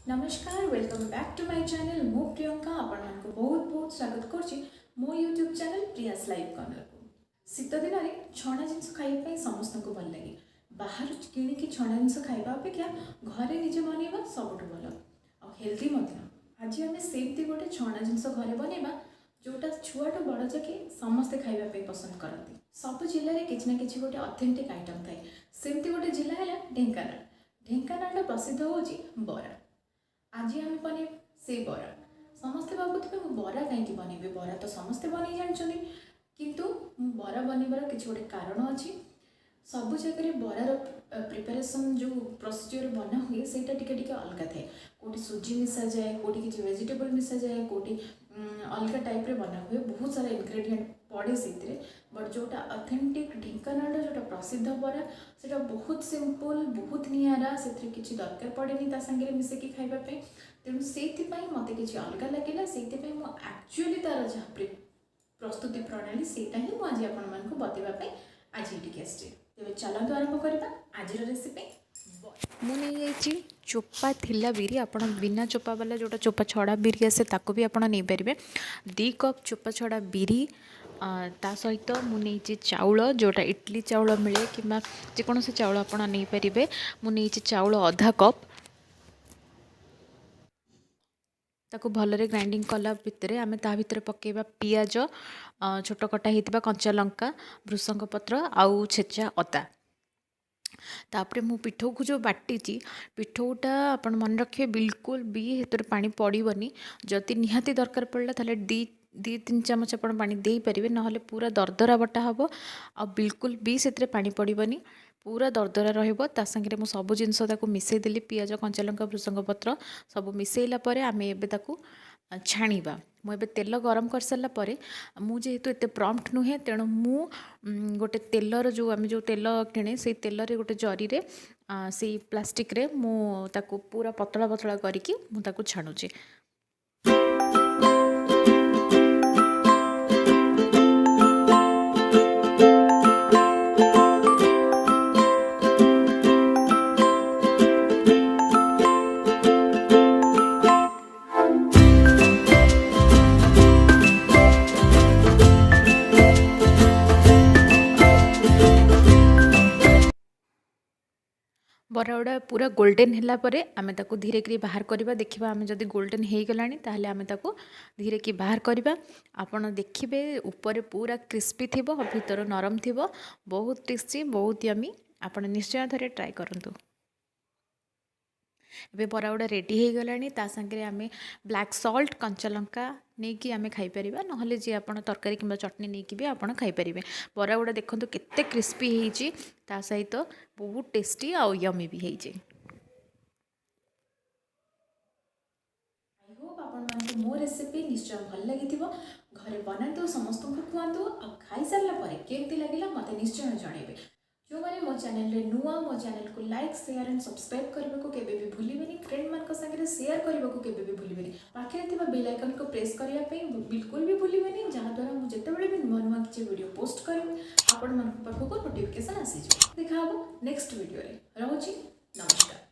नमस्कार welcome back to my channel मु प्रियंका आपण मानक बहुत बहुत स्वागत करछि मो YouTube channel Priyas live corner को। शीत दिन में छणा जिनस खाइबा समस्त को भल लगे। बाहर किणिकी छणा जिनस खाइबा अपेक्षा घरे निजे बनैबा सबुठ भल आ हेल्दी आज आम सेमती गोटे छणा जिनस घरे बनैबा जोटा छुआटू बड़ जाके समस्ते खाइबा पसंद करती। सब जिले में किसी ना कि गोटे ऑथेंटिक आइटम थाए। सेमती गोटे जिला है ढेंकानाल। ढेंकानाल प्रसिद्ध होची बरा। आज आम बन से बरा समस्ते भावुवे बरा कहीं बनइबे बरा तो समस्ते बन जानते किंतु बरा बनइबार किसी गोटे कारण अच्छी। सब जगह बरार प्रिपरेसन जो प्रोसीजर बना हुए सेटा टिके अलग थाए। कोटी सुजी मिसा जाए, कोटी किसी वेजिटेबल मिसा जाए, कोटी अलग टाइप रे बना हुए। बहुत सारा इनग्रेडिएंट पड़े से बट जोटा ऑथेंटिक ढेंकानाल जोटा प्रसिद्ध बरा सेटा बहुत सिंपल, बहुत निआरा, से किसी दरकार पड़ेनी सांगे मिसेकी खाइबापे। तेणु से मत कि अलग लगे से एक्चुअली तार जहाँ प्रस्तुति प्रणाली सेटा ही मुझे आपको बतवाई आज ये आसचे। तेज चलतु आरंभ करवा आज रेसिपी। मुझे चोपा थिला बिरी आपण बिना चोपा वाला जोटा चोपा छड़ा बिरी आसे ताको भी आपण नहीं पारे। 2 कप चोपा छड़ा बिरी ता सहित मुझे चाउल जोटा इडली चाउल मिले कि जेकोसी चाउल आपण नहीं पारे। मुझे चाउल आधा कप ताको भलरे ग्राइंडिंग कला भितर आम ता भितर पकेबा पियाज, छोट कटा होता कंचा लंका, भृसंग पत्र आउ छेचा अदा। तापर मु पिठौ को जो बाटी पिठौटा आपण मन रखिए बिल्कुल भी हेतु पानी पड़ोनी। जदि निहाती दरकार पड़ा ताले 2-3 चामच आप पानी दे पारे ना पूरा दरदरा बटा हम आ बिल्कुल भी से पानी पड़ोनी पूरा दरदरा रहा। सागर मुझे सब जिनस मिसईदेली पियाज, कंचा लंका, भृसंग पत्र सब मिसैला आम एवं छाणीबा। मुझे तेल गरम कर सारापर मुझेतु एत प्रम्प्ट नुहे तेणु मु गोटे तेलर जो आम जो तेल किणे से तेल रे गोटे जरी रे से प्लास्टिक रे मुझे पूरा पतला पतला करके मुझे छाणुचे। बरा गुड़ा पूरा गोल्डन है आम धीरे कि बाहर करवा। देखा आम जब गोल्डन हो गलानी ताहले आम धीरे कि बाहर करवा। आपड़ देखिए ऊपर पूरा क्रिस्पी थी भीतर नरम थी बहुत टेस्टी बहुत यमी। आपड़ निश्चय थे ट्राए करूँ। ए बरा गुड़ा रेडी हो गला सागे आम ब्लैक सॉल्ट कंचा लंका नहीं कि आम खाईपर ना जी आप तरकारी कि चटनी नहीं कि भी आप खाईपर। बरा गुड़ा देखो केते क्रिस्पी होती सहित बहुत टेस्टी आउ यमी भी होती। मो रेसिपी निश्चय भल लगी घरे बनातु समस्त को खुआतु खाई सारापर केमती लगे मत निश्चय जनइबे। जो मैंने मो चैनल रे नुआ मो चैनल को लाइक शेयर एंड सब्सक्राइब करने को केबे भी भूलिबेनी। फ्रेंड मान संगे शेयर करने को केबे भी भूलिबेनी। पाखे थिबा बेल आइकन को प्रेस करिया पे बिल्कुल भी भूलिबेनी जहाँ द्वारा मु जेतेबेले भी नुआ नुआ किछि वीडियो पोस्ट करबी आपण मन पाखको नोटिफिकेशन आसी जाय। देखा हम नेक्स्ट वीडियो रे। रहउची नमस्कार।